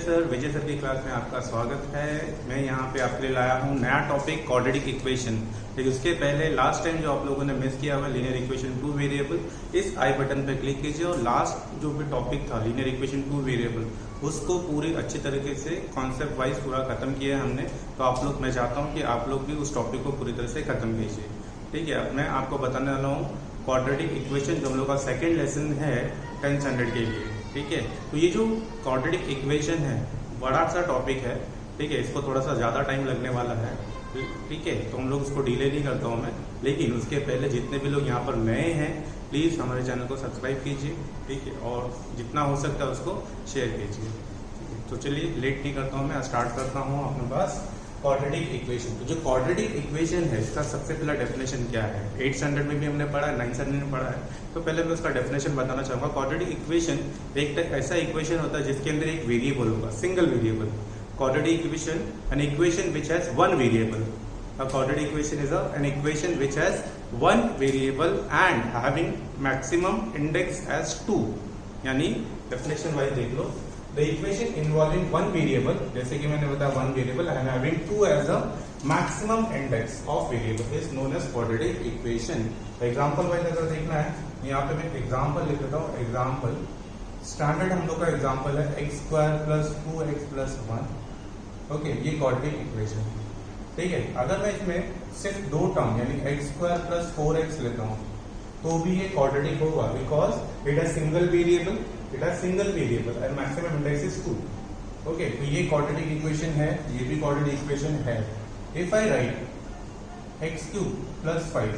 Sir, विजय sir की class में आपका स्वागत है। मैं यहाँ पे आपके लिए लाया हूँ नया टॉपिक क्वाड्रेटिक इक्वेशन। लेकिन उसके पहले लास्ट टाइम जो आप लोगों ने मिस किया हुआ लीनियर इक्वेशन टू वेरिएबल, इस आई बटन पे क्लिक कीजिए और लास्ट जो भी टॉपिक था लीनियर इक्वेशन टू वेरिएबल, उसको पूरी अच्छी तरीके से कॉन्सेप्ट वाइज पूरा खत्म किया है हमने। तो आप लोग, मैं चाहता हूँ कि आप लोग भी उस टॉपिक को पूरी तरह से खत्म कीजिए। ठीक है, अब मैं आपको बताने वाला हूँ क्वाड्रेटिक इक्वेशन, जो हम लोग का सेकेंड लेसन है 10th स्टैंडर्ड के लिए। ठीक है, तो ये जो क्वाड्रेटिक इक्वेशन है बड़ा सा टॉपिक है। ठीक है, इसको थोड़ा सा ज़्यादा टाइम लगने वाला है। ठीक है, तो हम लोग उसको डिले नहीं करता हूँ मैं। लेकिन उसके पहले जितने भी लोग यहाँ पर नए हैं, प्लीज़ हमारे चैनल को सब्सक्राइब कीजिए। ठीक है, और जितना हो सकता है उसको शेयर कीजिए। ठीक है, तो चलिए लेट नहीं करता हूँ, मैं स्टार्ट करता हूँ अपने पास क्वाड्रेटिक इक्वेशन। तो जो क्वाड्रेटिक इक्वेशन है, इसका सबसे पहला डेफिनेशन क्या है? 8th स्टैंडर्ड में भी हमने पढ़ा है, 9th स्टैंडर्ड में पढ़ा है। तो पहले मैं उसका डेफिनेशन बताना चाहूंगा। क्वाड्रेटिक इक्वेशन एक ऐसा इक्वेशन होता है जिसके अंदर एक वेरिएबल होगा, single variable. Quadratic equation an equation which has one variable. A quadratic equation is an equation which has one variable and having maximum index as 2। यानी डेफिनेशन वाइज देख लो, the equation involving one variable, जैसे कि मैंने बताया one variable and having 2 as a maximum index of variable is known as quadratic equation। Example wise अगर देखना है, यहाँ पे मैं एग्जाम्पल लिख देता हूँ। एग्जाम्पल स्टैंडर्ड हम लोग का एग्जाम्पल है x² + 2x + 1। ओके, ये क्वाड्रेटिक इक्वेशन। ठीक है, अगर मैं इसमें सिर्फ दो टर्म यानी x² + 4x लेता हूँ तो भी ये क्वाड्रेटिक होगा, because it has single variable and maximum index is 2। Okay, तो ये क्वाड्रेटिक इक्वेशन है, ये भी क्वाड्रेटिक इक्वेशन है। If I write x³ + 5,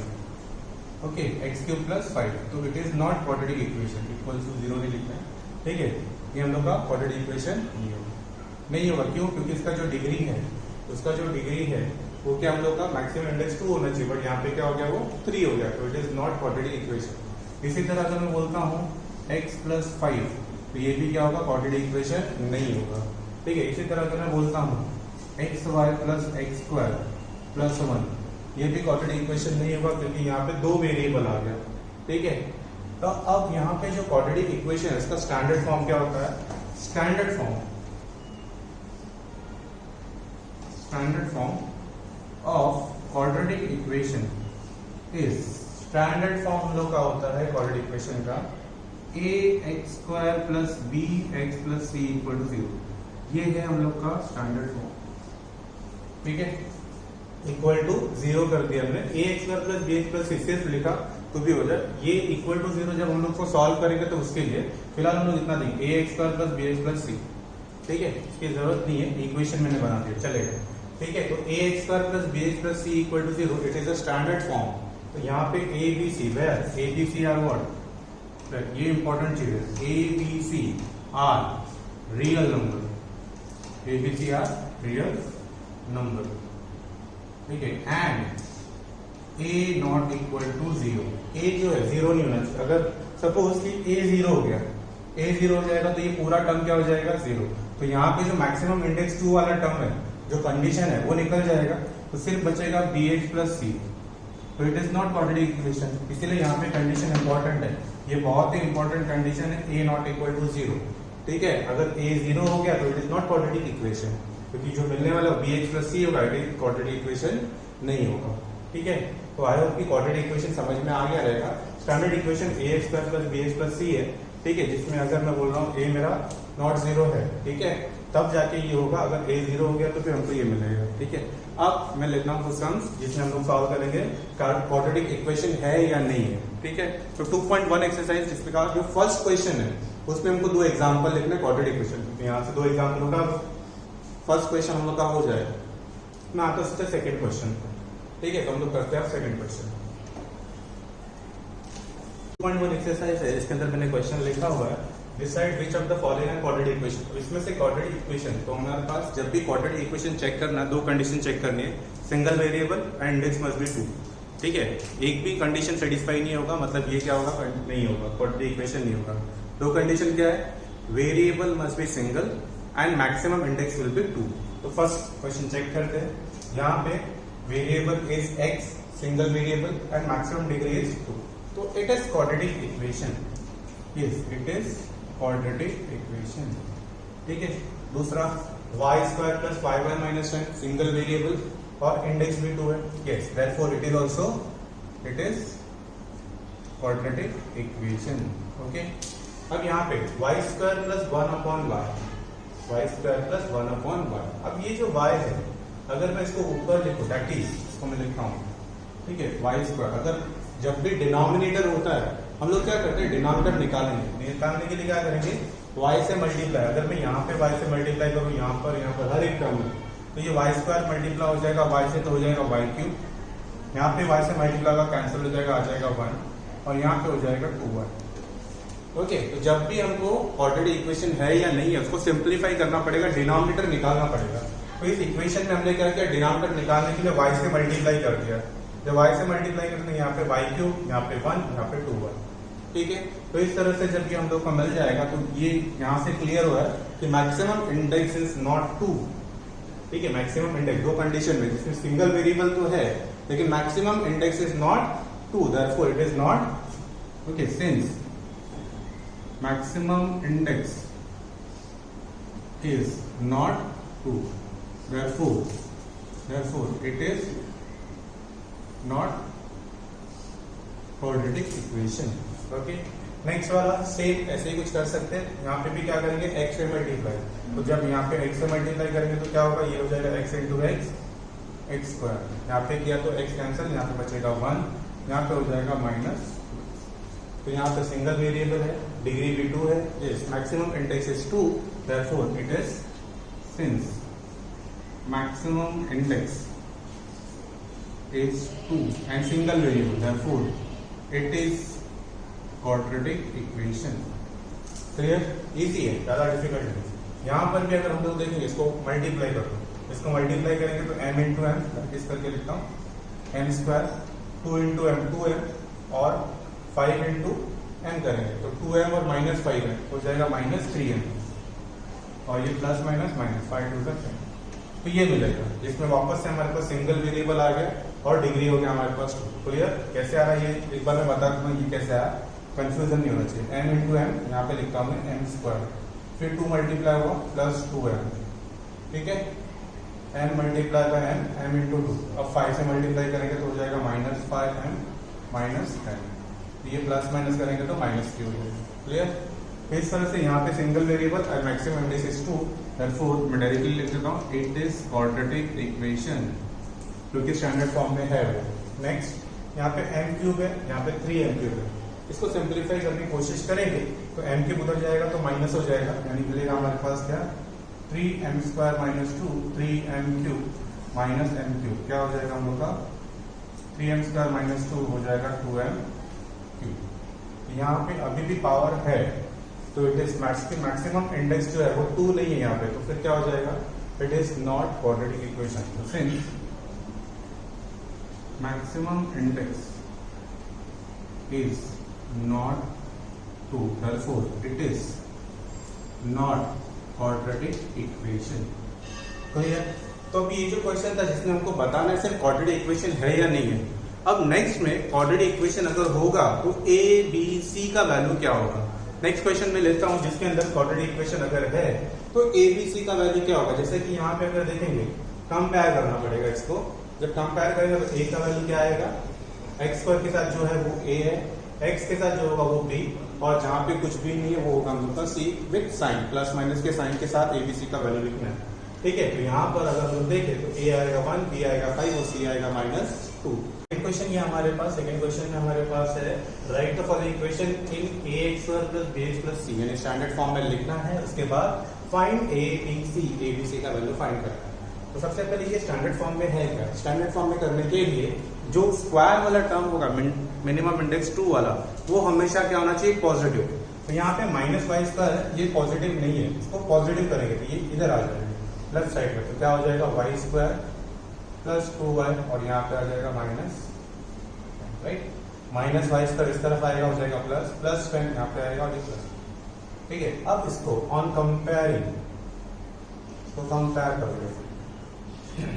okay, x³ + 5, तो it is not quadratic equation, equal to 0 नहीं लिखना है। ठीक है, ये हम लोग का क्वाड्रेटिक इक्वेशन नहीं होगा। क्यों? क्योंकि इसका जो डिग्री है, उसका जो डिग्री है वो क्या हम लोग का मैक्सिमम इंडेक्स 2 होना चाहिए, बट यहाँ पे क्या हो गया, वो 3 हो गया, तो it is not quadratic equation. इसी तरह अगर मैं बोलता हूँ x + 5, तो ये भी क्या होगा, क्वाड्रेटिक इक्वेशन नहीं होगा। ठीक है, इसी तरह अगर मैं बोलता हूँ xy + x² + 1, ये भी क्वाड्रेटिक इक्वेशन नहीं होगा, क्योंकि यहाँ पे दो वेरिएबल आ गया। ठीक है, तो अब यहाँ पे जो क्वाड्रेटिक इक्वेशन है, इसका स्टैंडर्ड फॉर्म क्या होता है? Standard form of quadratic equation is, standard form हम लोग का होता है क्वाड्रेटिक इक्वेशन का ax² + bx + c = 0। ये है हम लोग का स्टैंडर्ड फॉर्म। ठीक है, इक्वल टू 0 कर दिया हमने। ax² + bx + c सिर्फ लिखा तो भी हो जाए। ये इक्वल टू 0 जब हम लोग को सॉल्व करेंगे तो उसके लिए फिलहाल हम लोग इतना देंगे, ax² + bx + c। ठीक है, इसकी जरूरत नहीं है, इक्वेशन मैंने बना दिया, चलेगा। ठीक है, तो ax² + bx + c = 0, it is a standard form. तो यहाँ पे a b c, where a b c are what, ये इंपॉर्टेंट चीज है, a b c are real number, a b c are real number. ठीक है, and a not equal to 0, a जो है 0 नहीं होना चाहिए। अगर सपोज कि a 0 हो गया, a 0 हो जाएगा तो ये पूरा टर्म क्या हो जाएगा, 0। तो यहाँ पे जो मैक्सिमम इंडेक्स 2 वाला टर्म है, जो कंडीशन है, वो निकल जाएगा, तो सिर्फ बचेगा bx + c। तो it is not quadratic equation, इसीलिए यहाँ पे कंडीशन इंपॉर्टेंट है। ये बहुत ही इंपॉर्टेंट कंडीशन है, a नॉट इक्वल टू 0। ठीक है, अगर a 0 हो गया तो it is not quadratic equation, क्योंकि जो मिलने वाला bx + c होगा, इट इज क्वाड्रेटिक इक्वेशन नहीं होगा। ठीक है, तो आई होप कि क्वाड्रेटिक इक्वेशन समझ में आ गया रहेगा। Standard equation ax² + bx + c है। ठीक है, जिसमें अगर मैं बोल रहा हूँ a मेरा नॉट 0 है, ठीक है, तब जाके ये होगा। अगर a 0 हो गया तो फिर हमको ये मिलेगा। ठीक है, अब मैं लेता हूँ कुछ सम्स जिसमें हम लोग सॉल्व करेंगे क्वाड्रेटिक इक्वेशन है या नहीं है। ठीक है, तो 2.1 एक्सरसाइज, जिसमें कहा जो फर्स्ट क्वेश्चन है उसमें हमको दो एग्जाम्पल लिखने क्वाड्रेटिक इक्वेशन। तो यहाँ से दो एग्जाम्पल होगा, फर्स्ट क्वेश्चन हम लोग का हो जाएगा। मैं आता हूँ सेकेंड क्वेश्चन। ठीक है, तो हम लोग करते हैं सेकेंड क्वेश्चन। 2.1 एक्सरसाइज है, इसके अंदर मैंने क्वेश्चन लिखा हुआ है, decide which of the following quadratic equation. तो इसमें से क्वाड्रेटिक इक्वेशन, तो हमारे पास जब भी क्वाड्रेटिक इक्वेशन चेक करना, दो कंडीशन चेक करनी है, single variable and index must be 2। ठीक है, एक भी कंडीशन सेटिस्फाई नहीं होगा, मतलब ये क्या होगा, नहीं होगा, क्वाड्रेटिक इक्वेशन नहीं होगा। दो कंडीशन क्या है, variable must be single and maximum index will be 2। तो फर्स्ट क्वेश्चन चेक करते हैं। यहाँ पे variable is x, single variable and maximum degree is 2, तो it is quadratic equation. Yes, it is quadratic equation. ठीक है, दूसरा y square plus 5y minus 10 single variable और इंडेक्स भी 2 है। Yes, therefore it is also it is quadratic equation. Okay, अब यहाँ पे y square plus 1 upon y square plus 1 upon y. अब ये जो y है अगर मैं इसको ऊपर लिखूं दैट इज, इसको मैं लिखता हूँ, ठीक है, वाई स्क्वायर। अगर जब भी डिनोमिनेटर होता है हम लोग क्या करते हैं, डिनोमिनेटर निकालने के लिए क्या करेंगे, y से मल्टीप्लाई। अगर मैं यहाँ पे y से मल्टीप्लाई करूँ यहाँ पर हर एक टर्म में, तो ये वाई स्क्वायर मल्टीप्लाई हो जाएगा y से, तो हो जाएगा वाई क्यूब। यहाँ पे y से मल्टीप्लाई का कैंसिल हो जाएगा, आ जाएगा 1 और यहाँ पे हो जाएगा 2y। ओके, तो जब भी हमको क्वाड्रेटिक इक्वेशन है या नहीं है उसको सिंप्लीफाई करना पड़ेगा, डिनोमिनेटर निकालना पड़ेगा। तो इस इक्वेशन में हमने क्या किया, डिनोमिनेटर निकालने के लिए y से मल्टीप्लाई कर दिया। जब y से मल्टीप्लाई करते हैं यहाँ पे y क्यूब, यहाँ पे 1, यहाँ पे 2y। ठीक है, तो इस तरह से जब ये हम लोग को मिल जाएगा तो ये यहाँ से क्लियर हुआ है कि मैक्सिमम इंडेक्स इज नॉट 2। ठीक है, मैक्सिमम इंडेक्स दो कंडीशन में, जिसमें सिंगल वेरिएबल तो है लेकिन maximum index is not 2, therefore it is not. Okay, since maximum index is not 2, therefore it is not quadratic equation। Okay, next वाला same ऐसे ही कुछ कर सकते हैं। यहाँ पे भी क्या करेंगे, x से मल्टीप्लाई। तो जब यहाँ पे x से मल्टीप्लाई करेंगे तो क्या होगा, ये हो जाएगा x इंटू x स्क्वायर। यहाँ पे किया तो x कैंसिल, यहाँ पे बचेगा 1, यहाँ पे हो जाएगा माइनस। तो यहाँ पे सिंगल वेरिएबल है, डिग्री भी 2 है। Yes, maximum index is 2, therefore it is, since maximum index is 2 and single variable, therefore it is quadratic equation। Clear, easy है, ज्यादा डिफिकल्ट नहीं। यहाँ पर भी अगर हम लोग देखेंगे, इसको मल्टीप्लाई करो, इसको मल्टीप्लाई करेंगे तो m इंटू एम, इस करके लिखता हूँ m square, 2 into M 2m और 5 इंटू m करेंगे तो 2m और माइनस 5m हो जाएगा माइनस 3m और ये प्लस माइनस माइनस 5 टू 10। तो ये मिलेगा, जिसमें वापस से हमारे पास सिंगल वेरिएबल आ गया और डिग्री हो गया हमारे पास 2। क्लियर, कैसे आ रहा है ये एक बार मैं बता दूंगा ये कैसे आया, कंफ्यूजन नहीं होना चाहिए। m इंटू एम, यहाँ पे लिखता हूँ मैं m स्क्वायर, फिर 2 मल्टीप्लाई हुआ प्लस 2m। ठीक है, m multiply by m into 2। अब 5 से मल्टीप्लाई करेंगे तो हो जाएगा माइनस 5m माइनस 10। ये प्लस माइनस करेंगे तो माइनस 3 हो जाएगा। क्लियर, इस तरह से यहाँ पे सिंगल वेरिएबल और मैक्सिमम इंडेक्स इज 2, therefore मैं डायरेक्टली लिख देता हूँ इट इज क्वाड्रेटिक इक्वेशन, क्योंकि स्टैंडर्ड फॉर्म में है वो। नेक्स्ट यहाँ पे m क्यूब है, यहाँ पे 3m क्यूब है। इसको सिंप्लीफाई करने की कोशिश करेंगे तो m क्यूब उधर जाएगा तो माइनस हो जाएगा, यानी मिलेगा हमारे पास क्या, 3m square minus 2, 3m cube minus m cube. क्या हो जाएगा हम लोग का, 3m स्क्वायर माइनस 2 हो जाएगा 2m क्यूब। यहाँ पे अभी भी पावर है तो इट इज मैक्सिमम इंडेक्स जो है वो 2 नहीं है यहाँ पे, तो फिर क्या हो जाएगा, it is not quadratic equation. तो since maximum index is not 2, therefore it is not quadratic equation। Clear, तो अभी ये जो क्वेश्चन था जिसने हमको बताना है सिर्फ क्वाड्रेटिक इक्वेशन है या नहीं है। अब नेक्स्ट में क्वाड्रेटिक इक्वेशन अगर होगा तो a b c का वैल्यू क्या होगा। नेक्स्ट क्वेश्चन में लेता हूं जिसके अंदर क्वाड्रेटिक इक्वेशन अगर है तो a b c का वैल्यू क्या होगा। जैसे कि यहाँ पे अगर देखेंगे कंपेयर करना पड़ेगा इसको, जब कंपेयर करेंगे तो a का वैल्यू क्या आएगा, x स्क्वायर के साथ जो है वो a है, x के साथ जो होगा वो b, और जहाँ पे कुछ भी नहीं है वो होगा हम लोग का c with sign, plus minus के साइन के साथ a b c का वैल्यू लिखना है। ठीक है, तो यहाँ पर अगर हम देखें तो a आएगा 1, b आएगा 5 और c आएगा -2। क्वेश्चन ये हमारे पास, सेकंड क्वेश्चन में हमारे पास है right the following equation in ax square plus bx plus c, यानी स्टैंडर्ड फॉर्म में लिखना है। उसके बाद फाइंड a b c का वैल्यू फाइंड करना है। तो सबसे पहले ये स्टैंडर्ड फॉर्म में है क्या, स्टैंडर्ड फॉर्म में करने के लिए जो स्क्वायर वाला टर्म होगा मिनिमम इंडेक्स 2 वाला, वो हमेशा क्या होना चाहिए, पॉजिटिव। तो यहाँ पे माइनस वाई स्क्वायर ये पॉजिटिव नहीं है, इसको पॉजिटिव करेंगे तो ये इधर आ जाएगा लेफ्ट साइड में, तो क्या हो जाएगा वाई स्क्वायर प्लस 2y और यहाँ पे आ जाएगा minus, right, minus y square इस तरफ आएगा हो जाएगा प्लस, प्लस 10 यहाँ पे आएगा और ये प्लस। ठीक है, अब इसको ऑन कंपेयरिंग, इसको कंपेयर करोगे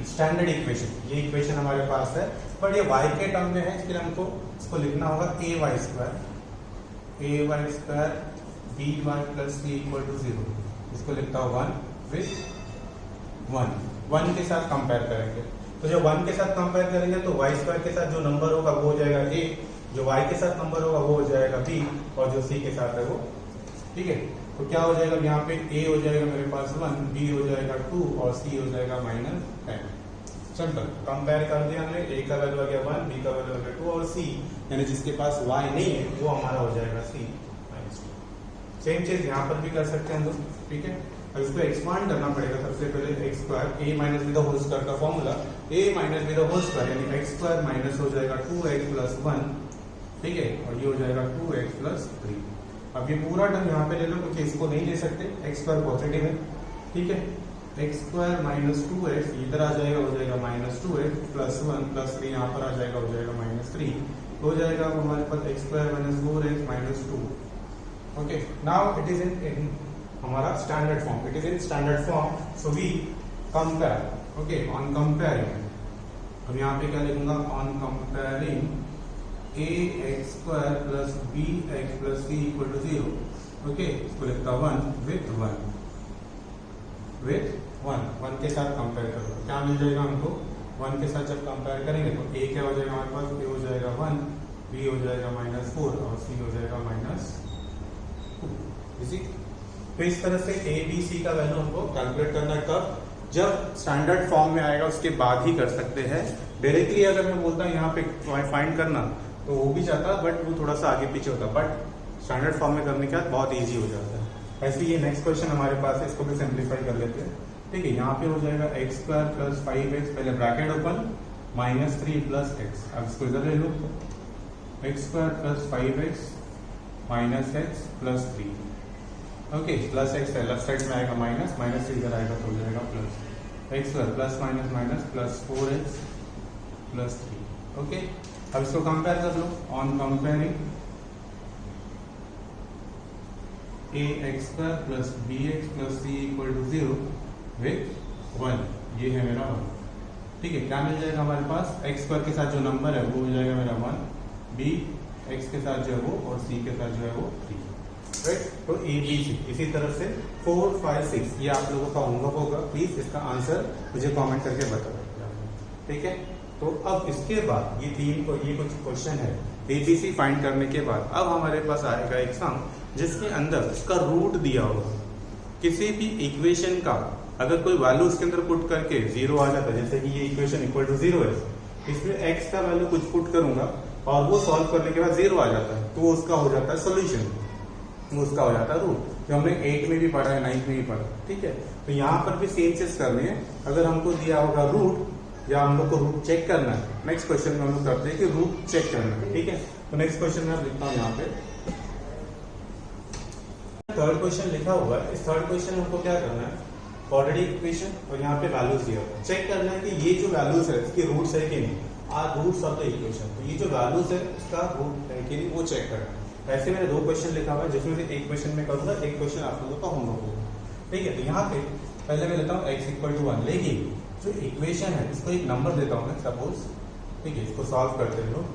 स्टैंडर्ड इक्वेशन, ये इक्वेशन हमारे पास है बट ये y के टर्म में है, इसके लिए हमको इसको लिखना होगा a y square b y plus c equal to 0। इसको लिखता हूँ 1 विथ 1 के साथ कंपेयर करेंगे। तो जब 1 के साथ कंपेयर करेंगे तो y स्क्वायर के साथ जो नंबर होगा वो हो जाएगा a, जो y के साथ नंबर होगा वो हो जाएगा b, और जो c के साथ है वो, ठीक है। तो क्या हो जाएगा यहाँ पे, a हो जाएगा मेरे पास 1, b हो जाएगा 2 और c हो जाएगा -10। सिंपल, कंपेयर कर दिया हमने, a का वैल्यू आ गया 1, b का वैल्यू आ गया 2 और c यानी जिसके पास y नहीं है वो हमारा हो जाएगा c -2। सेम चीज यहाँ पर भी कर सकते हैं हम लोग, ठीक है। अब इसको एक्सपांड करना पड़ेगा। सबसे पहले X square a minus B the whole square का formula a minus B the whole square यानी एक्स स्क्वायर माइनस हो जाएगा 2x प्लस 1, ठीक है, और ये हो जाएगा 2x प्लस 3। अब ये पूरा टर्म यहाँ पे ले लो क्योंकि इसको नहीं ले सकते, एक्स स्क्वायर पॉजिटिव है, ठीक है। एक्स स्क्वायर माइनस 2x इधर आ जाएगा, हो जाएगा -2x प्लस 1 प्लस 3 यहाँ पर आ जाएगा, हो जाएगा -3, हो जाएगा हमारे पास X square minus 4x minus 2। Okay, now it is in हमारा standard form, it is in standard form, so we compare, okay, on comparing. अब यहाँ पे क्या लिखूंगा, on comparing ax square plus bx plus c equal to 0, okay, इसको लिखता 1 with 1 के साथ कंपेयर करो, क्या मिल जाएगा हमको, 1 के साथ जब कंपेयर करेंगे तो a क्या हो जाएगा हमारे पास, a हो जाएगा 1, b हो जाएगा -4 और c हो जाएगा -2। इसी तो इस तरह से a b c का वैल्यू हमको कैलकुलेट करना है, कब, जब स्टैंडर्ड फॉर्म में आएगा उसके बाद ही कर सकते हैं। डायरेक्टली अगर मैं बोलता हूँ यहाँ पे फाइंड करना तो हो भी जाता, बट वो थोड़ा सा आगे पीछे होता, बट स्टैंडर्ड फॉर्म में करने के बाद बहुत ईजी हो जाता है। ऐसे ये नेक्स्ट क्वेश्चन हमारे पास है, इसको भी सिंप्लीफाई कर लेते हैं, ठीक है। यहाँ पे हो जाएगा एक्स स्क्वायर प्लस 5x, पहले ब्रैकेट ओपन, -3 प्लस x, अब इसको इधर ले लो, X square plus 5x minus x plus 3, okay, plus x है लेफ्ट साइड में आएगा माइनस से इधर आएगा तो हो जाएगा plus, X square plus minus minus plus 4x plus 3, okay. अब इसको कंपेयर कर लो, on comparing ax square plus bx plus c equal to 0 with 1, ये है मेरा 1, ठीक है। क्या मिल जाएगा हमारे पास, एक्स स्क्वायर के साथ जो नंबर है वो हो जाएगा मेरा 1, b x के साथ जो है वो और c के साथ जो है वो 3, राइट। तो ए बी सी, इसी तरह से 4 5 6 ये आप लोगों का होमवर्क होगा, प्लीज इसका आंसर मुझे कमेंट करके बताओ, ठीक है। तो अब इसके बाद ये कुछ क्वेश्चन है एबीसी फाइंड करने के बाद, अब हमारे पास आएगा एक सम जिसके अंदर उसका रूट दिया होगा। किसी भी इक्वेशन का अगर कोई वैल्यू उसके अंदर पुट करके 0 आ जाता है, जैसे कि ये इक्वेशन इक्वल टू 0 है, इसमें x का वैल्यू कुछ पुट करूंगा और वो सॉल्व करने के बाद 0 आ जाता है, तो उसका हो जाता है सोल्यूशन, उसका हो जाता है रूट, जो हमने 8 में भी पढ़ा है, 9 में भी पढ़ा, ठीक है। तो यहाँ पर भी सेम चीज करनी है। अगर हमको दिया होगा रूट या हम लोग को रूट चेक करना है, नेक्स्ट क्वेश्चन में हम लोग करते हैं कि रूट चेक करना है, ठीक है। तो नेक्स्ट क्वेश्चन में लिखता हूँ यहाँ पे थर्ड क्वेश्चन लिखा हुआ है। इस थर्ड क्वेश्चन में हमको क्या करना है, क्वाड्रेटिक इक्वेशन और यहाँ पे वैल्यूज दिया हुआ है, चेक करना है कि ये जो वैल्यूज है इसकी रूट्स है कि नहीं, are roots of the equation. तो ये जो वैल्यूज है इसका रूट है कि नहीं वो चेक करना है। ऐसे मैंने 2 क्वेश्चन लिखा हुआ है जिसमें से एक क्वेश्चन में करूंगा, एक क्वेश्चन आप लोगों का होमवर्क होगा, ठीक है। तो यहाँ पे पहले मैं लेता हूँ x इक्वल टू 1, लेकिन जो इक्वेशन है इसको एक नंबर देता हूँ मैं सपोज, ठीक है। इसको सॉल्व करते हैं लोग,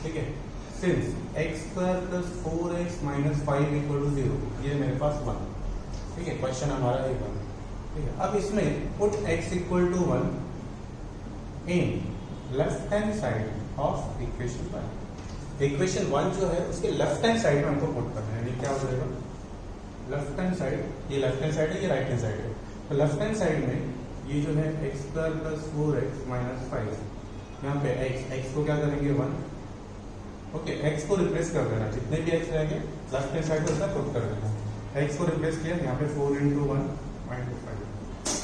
ठीक है। Since x square plus 4x minus 5 equal to 0, ये मेरे पास 1, ठीक है। क्वेश्चन हमारा एक 1, ठीक है। अब इसमें put x equal to 1 in left hand side of equation 1। Equation 1 जो है उसके लेफ्ट हैंड साइड में हमको पुट करना है, यानी क्या हो जाएगा, लेफ्ट हैंड साइड, ये लेफ्ट हैंड साइड है, ये राइट हैंड साइड है। तो लेफ्ट हैंड साइड में ये जो है x square plus 4x minus 5, यहाँ पे x को क्या करेंगे 1, ओके, x को रिप्लेस कर देना, जितने भी x रहेंगे लेफ्ट हैंड साइड को उसका पुट कर देना। x को रिप्लेस किया, यहाँ पे 4 इंटू 1 माइनस 5,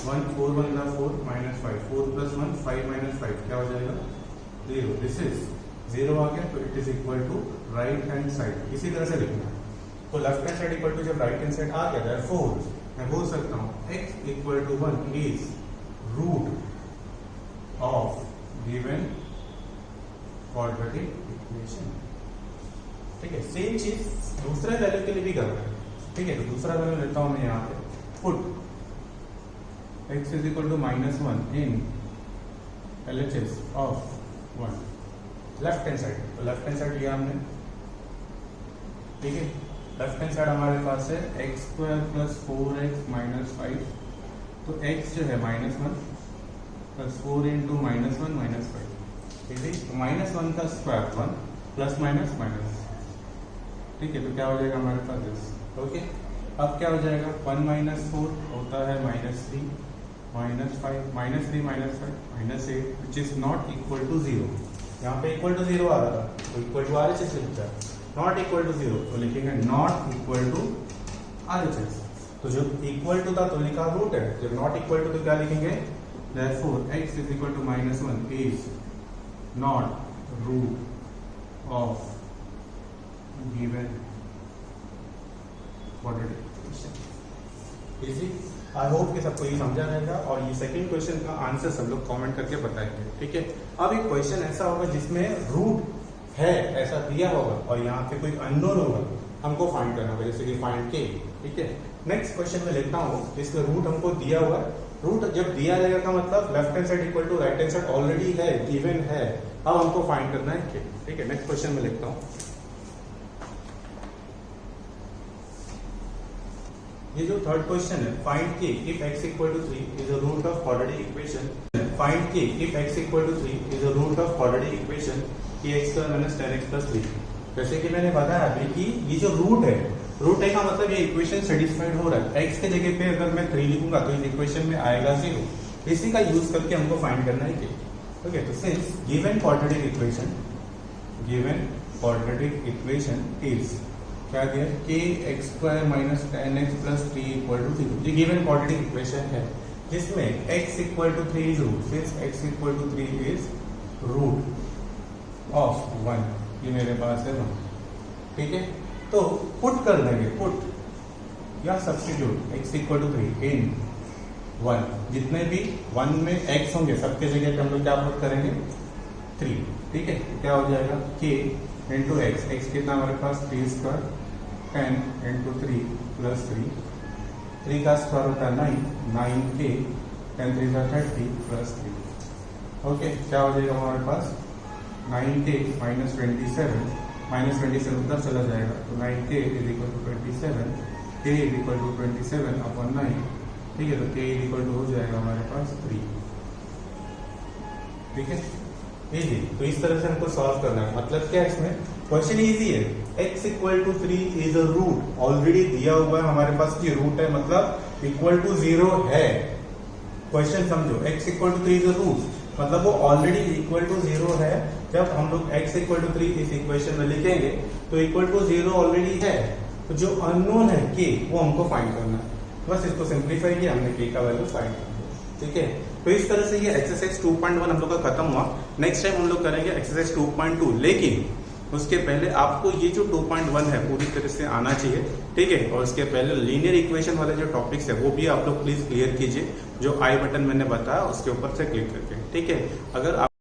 1 4 1 का 4 माइनस 5, 4 प्लस 1 5 माइनस 5 क्या हो जाएगा 0, दिस इज 0 आ गया, तो it is equal to right hand side. इसी तरह से लिखना है, तो left hand side equal to जब राइट हैंड साइड आ गया देयरफॉर मैं बोल सकता हूँ x equal to 1 is root of given quadratic equation, ठीक है। सेम चीज दूसरे वैल्यू के लिए भी करना है, ठीक है। तो दूसरा वैल्यू लेता हूं मैं यहाँ पे, put x is equal to -1 in LHS of 1 left hand side. तो लेफ्ट हैंड साइड लिया हमने, ठीक है। लेफ्ट हैंड साइड हमारे पास है x square plus 4x minus 5, तो x जो है -1 प्लस 4 इंटू -1 माइनस 5, ठीक है। तो -1 का स्क्वायर 1 प्लस माइनस माइनस, ठीक है। तो क्या हो जाएगा हमारे पास दिस, ओके। अब क्या हो जाएगा 1 माइनस 4 होता है -3 minus 5 -3 minus 5 -8 which is not equal to 0। यहाँ पे इक्वल टू 0 आ रहा था, तो इक्वल टू RHS लिखता है, नॉट इक्वल टू 0 तो लिखेंगे नॉट इक्वल टू RHS। तो जो इक्वल टू था तो लिखा रूट है, जब नॉट इक्वल टू तो क्या लिखेंगे, therefore x is equal to -1 is not root of given quadratic equation। Easy, I hope कि सबको ये समझा रहेगा। और ये सेकंड क्वेश्चन का आंसर सब लोग कमेंट करके बताएंगे, ठीक है। अब एक क्वेश्चन ऐसा होगा जिसमें रूट है ऐसा दिया होगा और यहाँ पे कोई अननोन होगा, हमको फाइंड करना होगा, जैसे कि फाइंड के, ठीक है। नेक्स्ट क्वेश्चन में लिखता हूँ जिसमें रूट हमको दिया हुआ है। रूट जब दिया जाएगा का मतलब left hand side equal to right hand side already है, गिवन है, अब हमको फाइंड करना है के, ठीक है। नेक्स्ट क्वेश्चन में लिखता हूँ, ये जो थर्ड क्वेश्चन है, find K if x equal to 3 is a root of quadratic equation. Find K if x equal to 3 is a root of quadratic equation kx² - 10x + 3। जैसे कि मैंने बताया अभी कि ये जो रूट है का मतलब ये इक्वेशन सेटिस्फाइड हो रहा है। x के जगह पे अगर मैं 3 लिखूंगा तो इस इक्वेशन में आएगा 0। इसी का यूज करके हमको फाइंड करना है कि, ओके। तो since given quadratic equation is क्या दिया, kx² - 10x + 3 = 0। ये गिवन क्वाड्रेटिक इक्वेशन है जिसमें x equal to 3 is root, since x equal to 3 is root of 1, ये मेरे पास है 1, ठीक है। तो पुट कर देंगे, पुट या सब्स्टिट्यूट x इक्वल टू 3 इन 1, जितने भी 1 में x होंगे सबके जगह पे हम लोग क्या पुट करेंगे 3, ठीक है। क्या हो जाएगा k इंटू x कितना हमारे पास 3² 10 इंटू 3 प्लस 3 का स्क्वायर होता है 9k 10 3 का 30 प्लस 3, ओके। क्या हो जाएगा हमारे पास 9k -27 उधर चला जाएगा, तो 9k is equal to 27, k is equal to 27 upon 9, ठीक है। तो k इज इक्वल टू हो जाएगा हमारे पास 3, ठीक है। इजी, तो इस तरह से हमको सॉल्व करना है। मतलब क्या है इसमें, क्वेश्चन इजी है। x equal to 3 is a root, already दिया हुआ है हमारे पास कि रूट है, मतलब इक्वल टू 0 है। क्वेश्चन समझो, x equal to 3 is a root, मतलब वो ऑलरेडी इक्वल टू 0 है। जब हम लोग x इक्वल टू 3 इस इक्वेशन में लिखेंगे तो इक्वल टू 0 ऑलरेडी है, तो जो अननोन है k वो हमको फाइंड करना है। बस इसको सिंप्लीफाई किया हमने, k का वैल्यू फाइंड करना, ठीक है। तो इस तरह से ये एक्सरसाइज 2.1 हम लोग का खत्म हुआ। नेक्स्ट टाइम हम लोग करेंगे एक्सरसाइज 2.2, लेकिन उसके पहले आपको ये जो 2.1 है पूरी तरह से आना चाहिए, ठीक है। और उसके पहले लीनियर इक्वेशन वाले जो टॉपिक्स है वो भी आप लोग प्लीज क्लियर कीजिए, जो आई बटन मैंने बताया उसके ऊपर से क्लिक करके, ठीक है। अगर आप